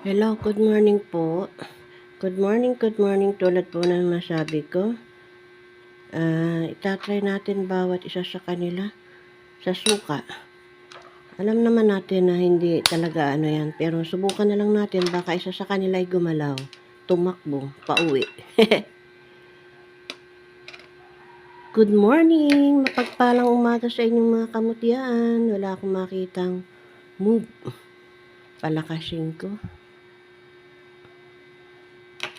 Hello, good morning po. Good morning. Tulad po ng nasabi ko, itatry natin bawat isa sa kanila sa suka. Alam naman natin na hindi talaga ano yan, pero subukan na lang natin, baka isa sa kanila ay gumalaw, tumakbo, pauwi. Good morning! Mapagpalang umaga sa inyong mga kamutian. Wala akong makitang move. Palakasin ko.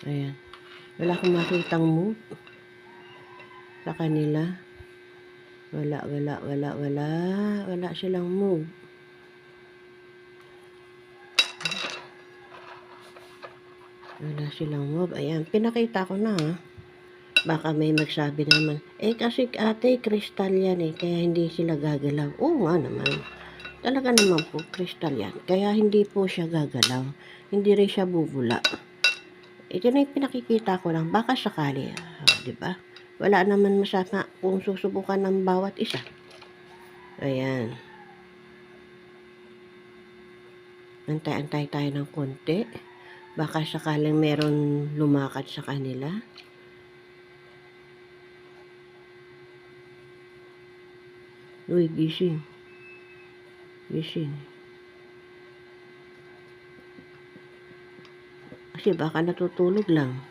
Ayan. Wala akong makitang move sa kanila. Wala silang move. Wala silang move. Ayan, pinakita ko na ha. Baka may magsabi naman, kasi ate, kristal yan kaya hindi sila gagalaw. Oo nga naman. Talaga naman po, kristal yan. Kaya hindi po siya gagalaw. Hindi rin siya bubula. Ito na yung pinakikita ko lang. Baka sakali. Diba? Wala naman masama kung susubukan ng bawat isa. Ayan. Antay-antay tayo ng konti. Baka sakaling meron lumakad sa kanila. Uy, gising. Gising. Kasi baka natutulog lang.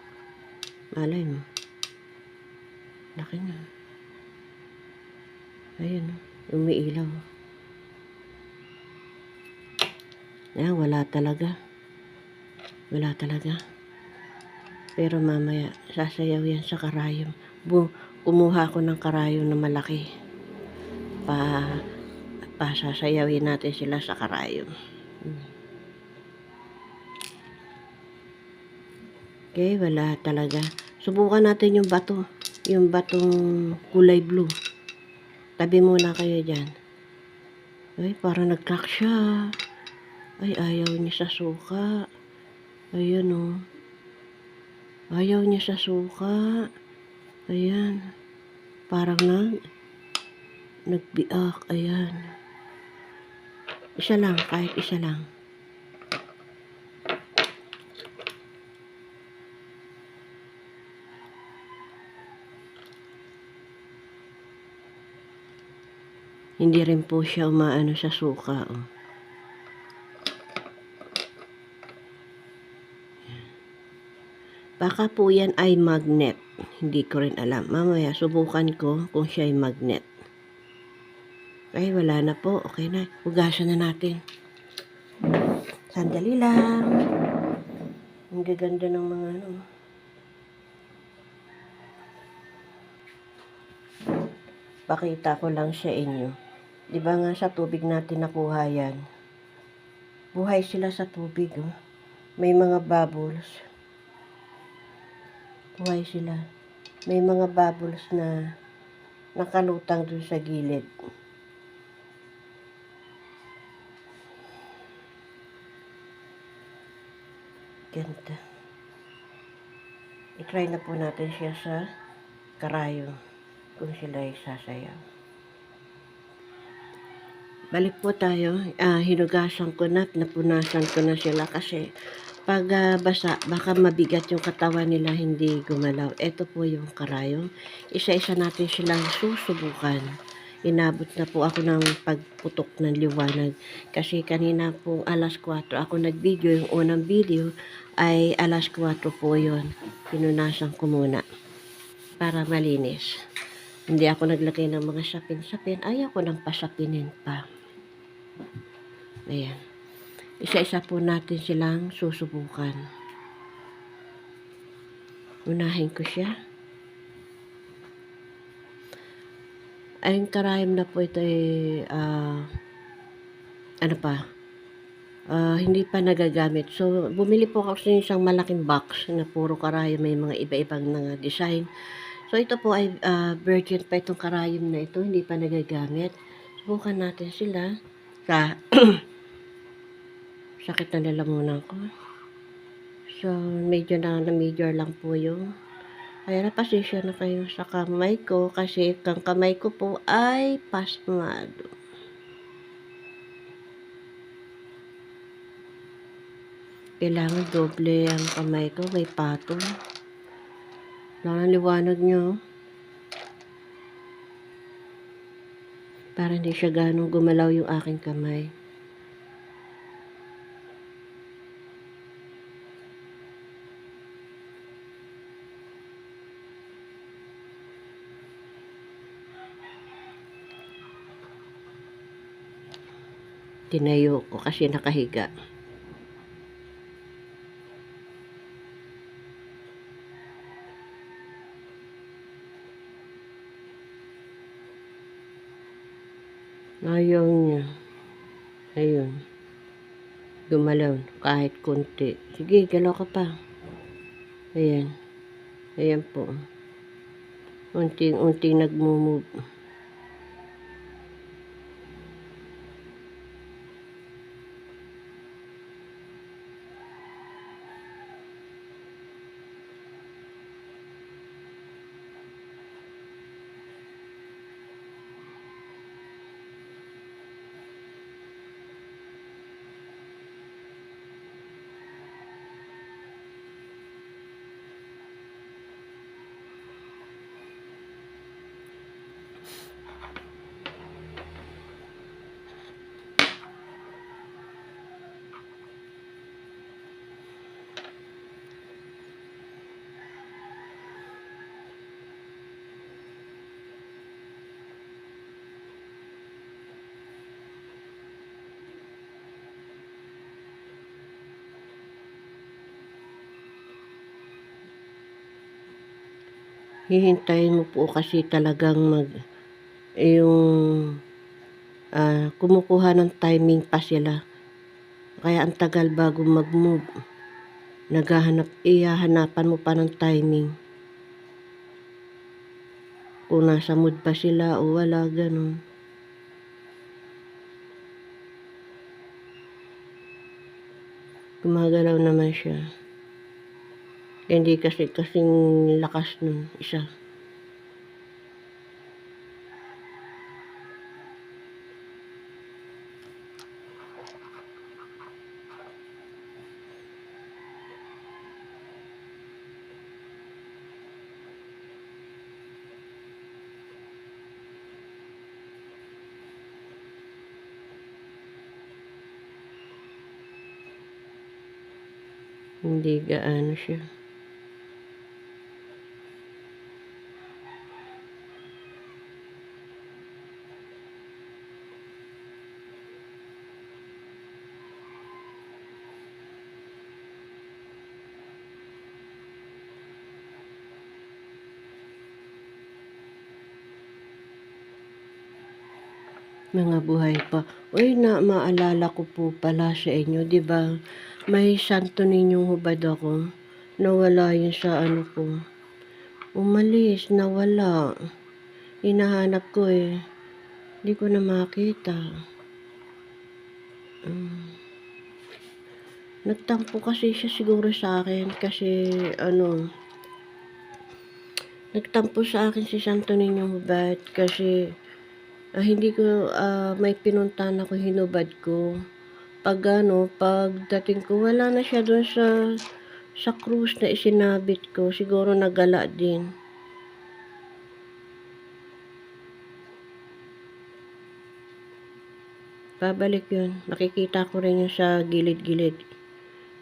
Malay mo. Laki na. Ayan, umiilaw. Ayan, wala talaga. Wala talaga. Pero mamaya, sasayaw yan sa karayom. Kumuha ko ng karayom na malaki. Sasayawin natin sila sa karayom. Okay, wala talaga. Subukan natin yung bato. Yung batong kulay blue. Tabi muna kayo dyan. Ay, parang nag-crack siya. Ay, ayaw niya sa suka. Ayan o. Ayaw niya sa suka. Ayan. Parang nagbiak. Ayan. Isa lang, kahit isa lang. Hindi rin po siya umaano sa suka. Oh. Baka po yan ay magnet. Hindi ko rin alam. Mamaya subukan ko kung siya ay magnet. Ay, wala na po. Okay na. Hugasan na natin. Sandali lang. Ang gaganda ng mga ano. Pakita ko lang sa inyo. Diba nga sa tubig natin nakuha yan? Buhay sila sa tubig. Oh. May mga bubbles. Buhay sila. May mga bubbles na nakalutang dun sa gilid. Ganda. I-try na po natin siya sa karayom kung sila ay sasayaw. Balik po tayo. Hinugasan ko na, napunasan ko na sila kasi pag basa, baka mabigat yung katawan nila, hindi gumalaw. Ito po yung karayom. Isa-isa natin silang susubukan. Inabot na po ako ng pagputok ng liwanag. Kasi kanina po alas 4 ako nag-video. Yung unang video ay alas 4 po yun. Pinunasan ko muna para malinis. Hindi ako naglagay ng mga sapin-sapin. Ayaw ko nang pasapinin pa. Ayan. Isa-isa po natin silang susubukan. Unahin ko siya. Ang karayom na po ito ay hindi pa nagagamit. So, bumili po ako sa isang malaking box na puro karayom, may mga iba-ibang design. So, ito po ay virgin pa itong karayom na ito, hindi pa nagagamit. Subukan natin sila sa sakit na lalamunan ko. So, medyo na-major lang po yung kaya napasisya na kayo sa kamay ko kasi ang kamay ko po ay pasmado. Kailangan doble ang kamay ko, may patong. Wala ng liwanag niya, oh. Para hindi siya ganong gumalaw yung aking kamay. Tinayo ko kasi nakahiga. Ayaw niya. Ayun. Gumalaw kahit konti. Sige, galaw ka pa. Ayan. Ayan po. Unting-unting nagmo-move. Hihintayin mo po kasi talagang yung kumukuha ng timing pa sila. Kaya ang tagal bago mag-move. Ihahanapan mo pa ng timing. Kung nasa mood pa sila o wala, ganun. Gumagalaw naman siya. Hindi kasing lakas nun isa. Hindi gaano siya. Mga buhay pa. Uy, maalala ko po pala sa inyo, 'di ba? May Santo Niñong hubad ako. Nawala yun sa ano ko. Umalis, nawala. Hinahanap ko eh. Hindi ko na makita. Nagtampo kasi siya siguro sa akin kasi nagtampo sa akin si Santo Niñong hubad kasi hindi ko may pinuntahan ako, hinubad ko. Pagdating ko, wala na siya doon sa cruise na isinabit ko. Siguro nagala din. Babalik yun. Makikita ko rin yun sa gilid-gilid.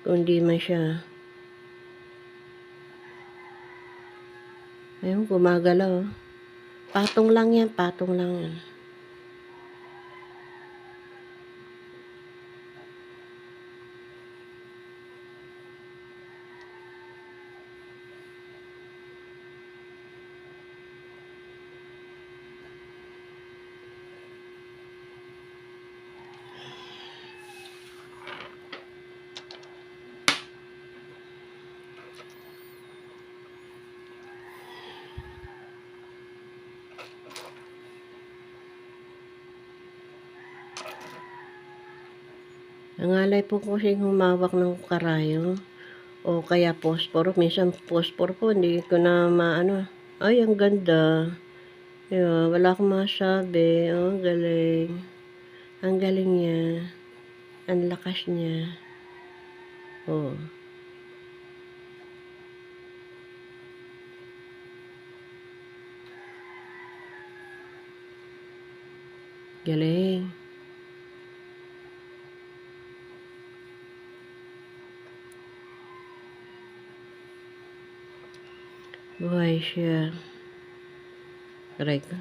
Kung di man siya. Ayun, gumagalaw. Patong lang yan, patong lang yan. Ang alay po kasing humawak ng karayo o kaya posporo. Minsan posporo po, hindi ko na maano. Ay, ang ganda. Wala akong masabi. Oh, galing. Ang galing niya. Ang lakas niya. Oh, galing. Buhay siya. Aray ko.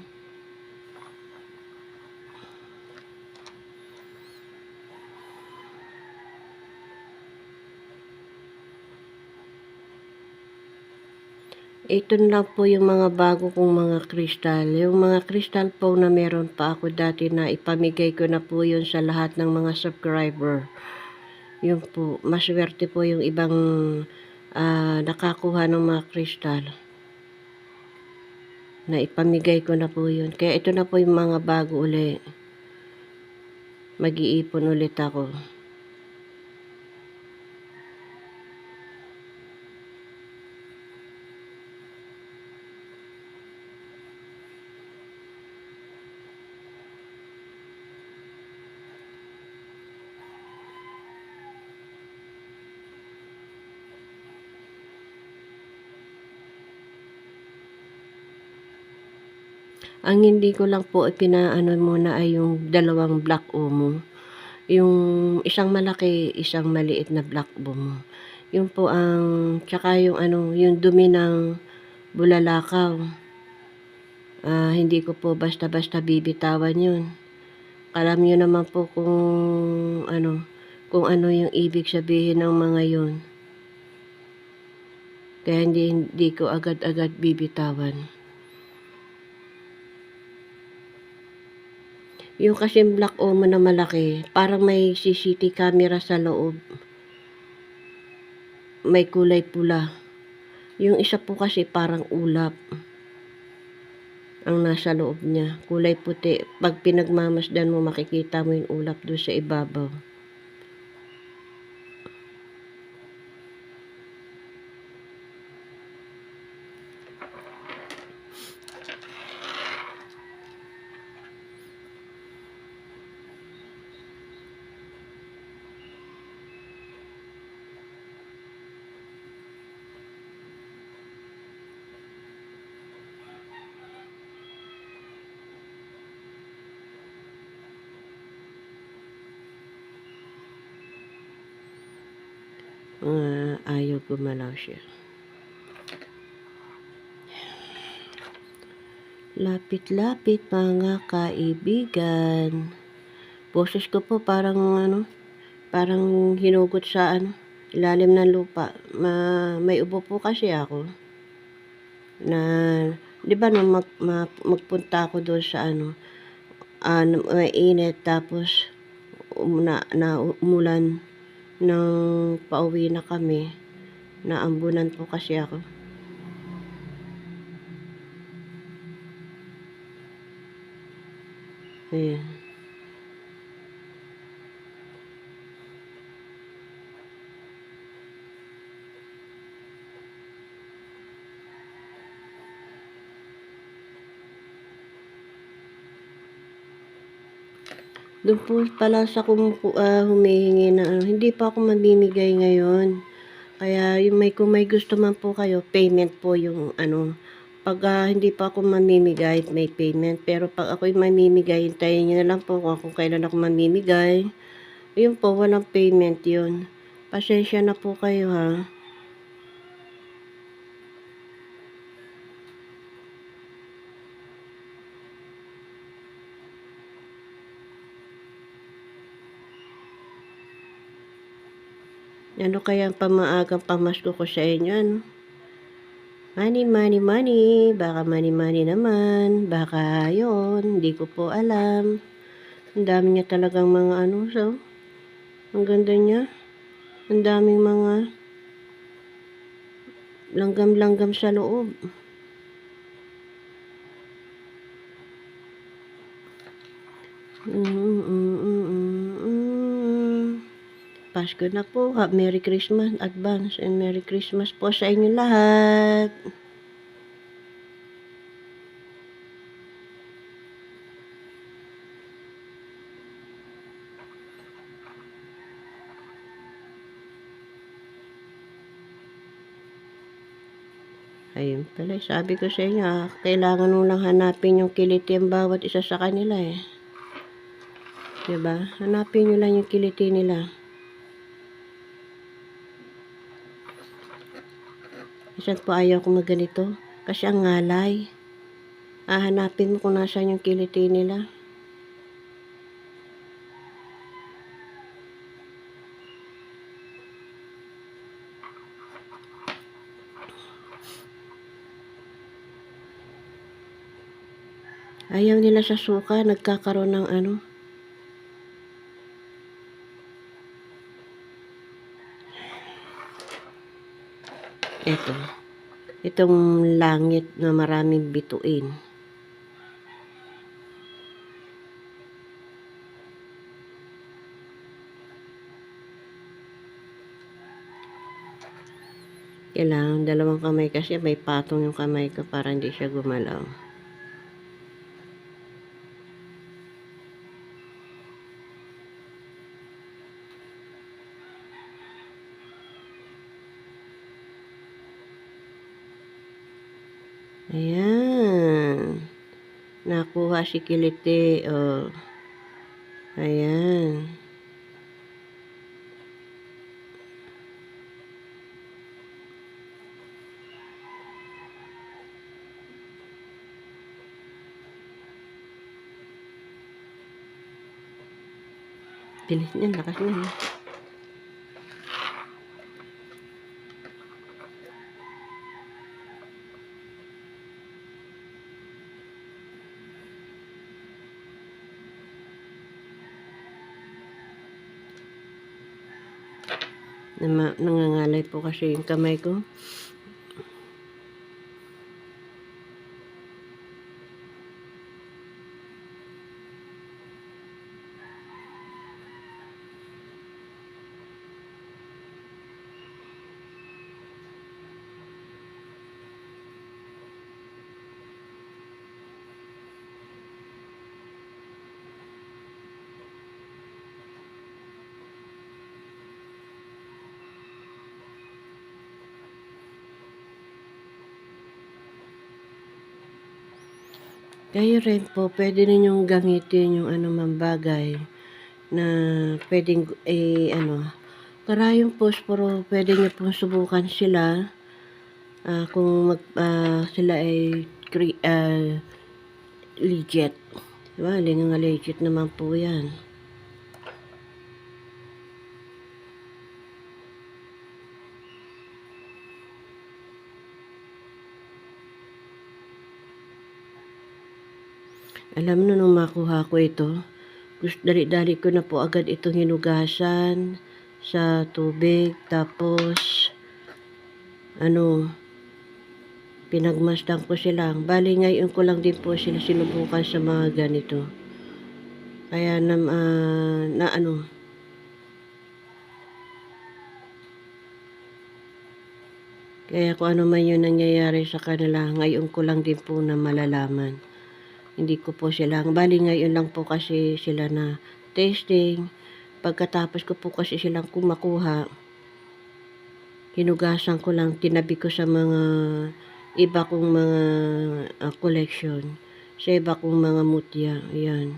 Ito na po yung mga bago kong mga kristal. Yung mga kristal po na meron pa ako dati na ipamigay ko na po yun sa lahat ng mga subscriber. Yun po, maswerte po yung ibang nakakuha ng mga kristal. Na ipamigay ko na po yun. Kaya ito na po yung mga bago uli. Mag-iipon ulit ako. Ang hindi ko lang po pinaano muna ay yung dalawang black omo. Yung isang malaki, isang maliit na black omo. Yun po ang, tsaka yung ano, yung dumi ng bulalakaw. Hindi ko po basta-basta bibitawan yun. Alam niyo naman po kung ano yung ibig sabihin ng mga yun. Kaya hindi ko agad-agad bibitawan. Yung kasing black omo na malaki, parang may CCTV camera sa loob. May kulay pula. Yung isa po kasi parang ulap ang nasa loob niya. Kulay puti. Pag pinagmamasdan mo, makikita mo yung ulap doon sa ibabaw. Ayaw gumalaw siya. Lapit-lapit mga kaibigan. Boses ko po parang hinugot sa ilalim ng lupa. May ubo po kasi ako. Na, di ba nung magpunta ako doon sa mainit tapos umulan nang pauwi na kami. Naambunan po kasi ako. Ayan. Doon po pala sa humihingi na hindi pa ako mamimigay ngayon. Kaya kung may gusto man po kayo, payment po yung pag hindi pa ako mamimigay, may payment. Pero pag ako'y mamimigay, hintayin nyo na lang po kung kailan ako mamimigay. Yun po, walang payment yun. Pasensya na po kayo ha. Ano kaya ang pamaagang pamasko ko sa inyo, Money, money, money. Baka money, money naman. Baka yun. Hindi ko po alam. Ang dami niya talagang mga so. Ang ganda niya. Ang daming mga langgam-langgam sa loob. Pasko na po. Merry Christmas advance and Merry Christmas po sa inyo lahat. Ayun pala, sabi ko sa inyo, kailangan mo lang hanapin yung kiliti ang bawat isa sa kanila, eh. 'Di ba? Hanapin niyo lang yung kiliti nila. Minsan po ayaw ko magganito, kasi ang ngalay. Hahanapin mo kung nasaan yung kiliti nila. Ayaw nila sa suka, nagkakaroon ng ano. Eto, itong langit na maraming bituin. Kailangan dalawang kamay kasi may patong yung kamay ko para hindi siya gumalaw. Ayan. Nakuha si kiliti, oh. Ayan. Bilis niya, lakas niya. Nangangalay po kasi yung kamay ko. Kayo rin po, pwede ninyong gamitin yung anumang bagay na pwedeng karayong posporo, pwede niyo pong subukan sila kung sila ay legit. Diba? Nga legit naman po yan. Alam mo, nung makuha ko ito, dali-dali ko na po agad itong hinugasan sa tubig. Tapos, pinagmasdan ko sila. Bali, ngayon ko lang din po sila sinubukan sa mga ganito. Kaya kaya kung ano man yung nangyayari sa kanila, ngayon ko lang din po na malalaman. Hindi ko po sila, bali ngayon lang po kasi sila na testing. Pagkatapos ko po kasi silang kumakuha, hinugasan ko lang, tinabi ko sa mga iba kong mga collection, sa iba kong mga mutya. Ayan.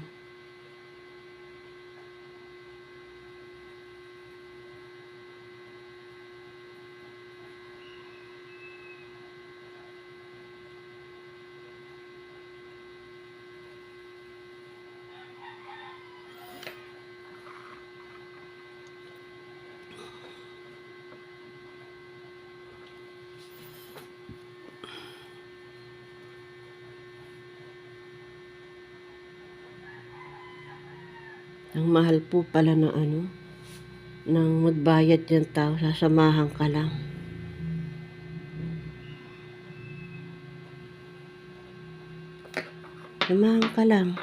Ang mahal po pala na nang magbayad yung tao, sasamahan ka lang. Samahan ka lang.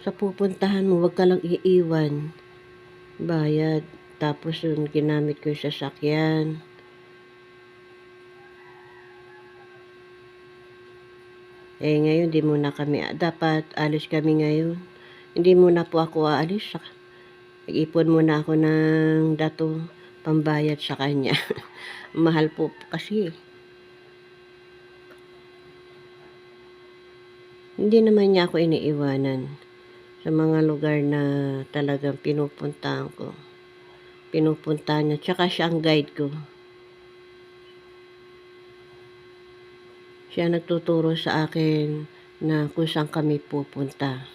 Sa pupuntahan mo, wag ka lang iiwan. Bayad. Tapos yung ginamit ko yung sasakyan. Ngayon, di muna kami, dapat alis kami ngayon. Hindi muna po ako aalis. Nag-ipon muna ako ng dato pambayad sa kanya. Mahal po kasi. Hindi naman niya ako iniiwanan sa mga lugar na talagang pinupuntahan ko. Pinupuntahan niya, tsaka siya ang guide ko. Siya nagtuturo sa akin na kung saan kami pupunta.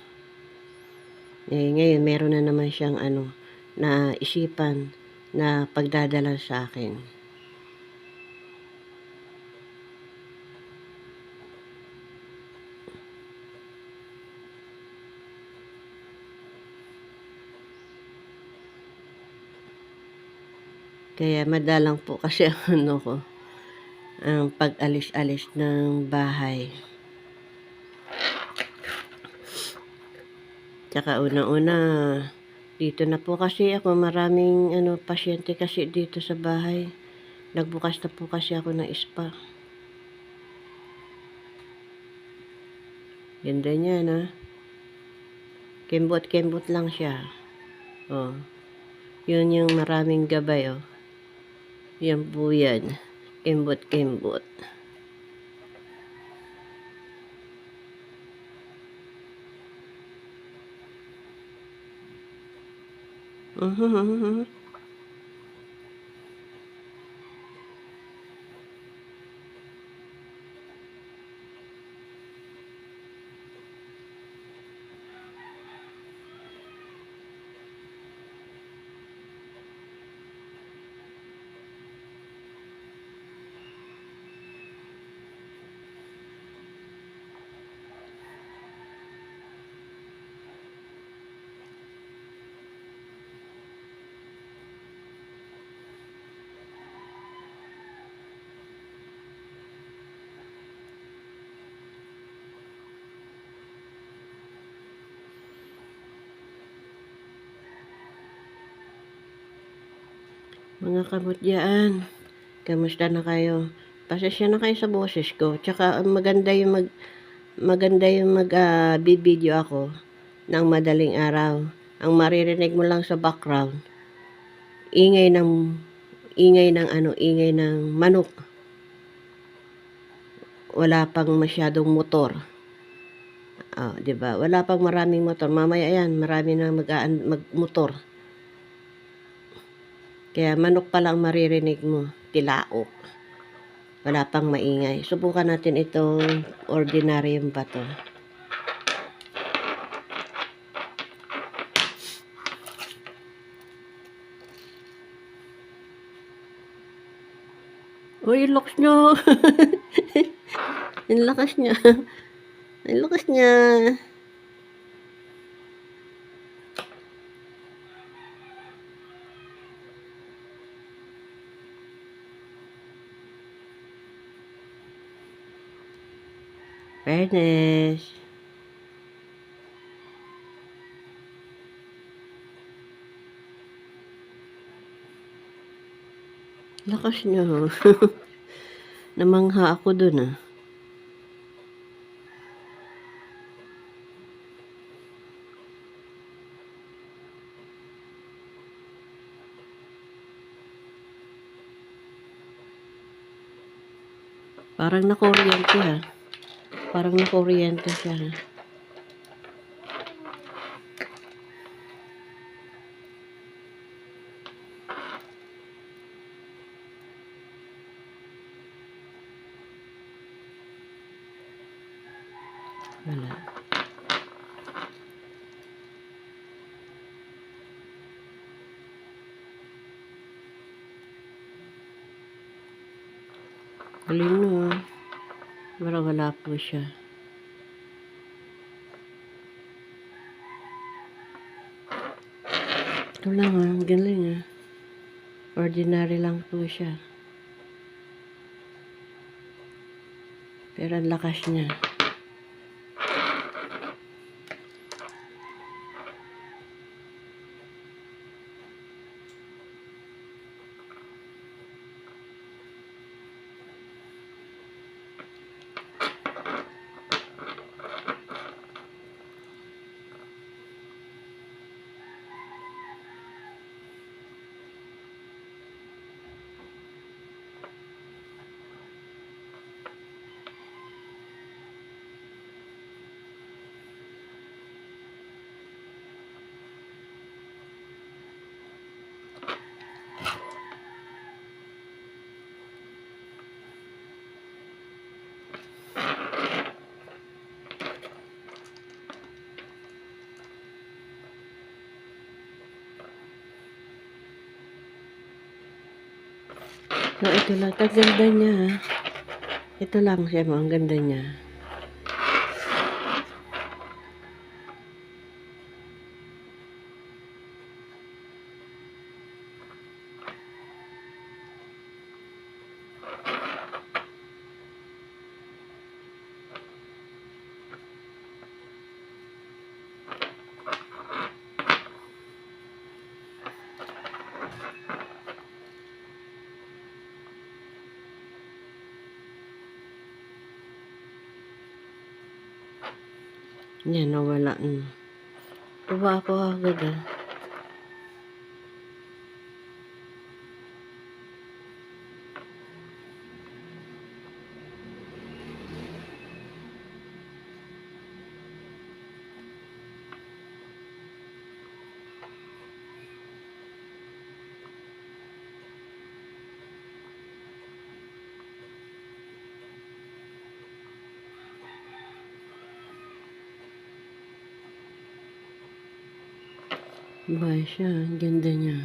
Eh, ngayon meron na naman siyang na isipan na pagdadala sa akin. Kaya madalang po kasi ko, ang pag-alis-alis ng bahay. Tsaka unang-una, dito na po kasi ako, maraming pasyente kasi dito sa bahay. Nagbukas na po kasi ako ng spa. Ganda niya, na. Kembot-kembot lang siya. Oh. Yun yung maraming gabay, oh. Yan po yan. Kembot-kembot. Mga kamutyaan, kamusta na kayo? Pasensya na kayo sa boses ko. Tsaka maganda yung bibideo ako ng madaling araw. Ang maririnig mo lang sa background, ingay ng ingay ng manok. Wala pang masyadong motor. 'Di ba? Wala pang maraming motor. Mamaya yan, marami na magmotor. Kaya manok pa lang maririnig mo, tilaok. Wala pang maingay. Subukan natin itong ordinaryong bato. Uy, ang lakas niya. Ang lakas niya. Ang lakas niya. Fairness. Lakas niya. Namangha ako dun. Parang nakuryente ha. Parang nakuryente siya ha. Wala. Galing no. Wala po siya. Ito lang ha. Galing ha. Ordinary lang po siya. Pero ang lakas niya. So, ito lang. Ang ganda niya, ha. Ito lang siya mo, ang ganda niya. Yan, nawala. Tuwa ako agad, ah. Buhay siya, ang ganda niya.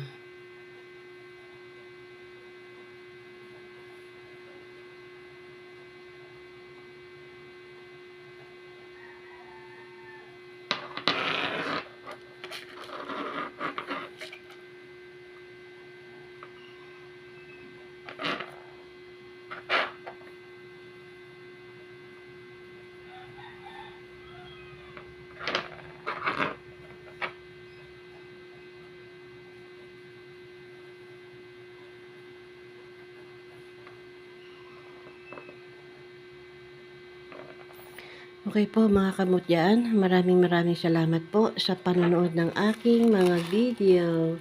Okay po mga kamutyan, maraming salamat po sa panonood ng aking mga video.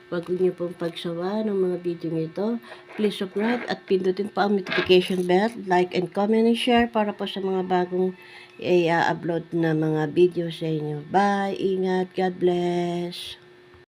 Huwag niyo pong pagsawa ng mga video ito. Please subscribe at pindutin po ang notification bell, like and comment and share para po sa mga bagong i-upload na mga video sa inyo. Bye! Ingat! God bless!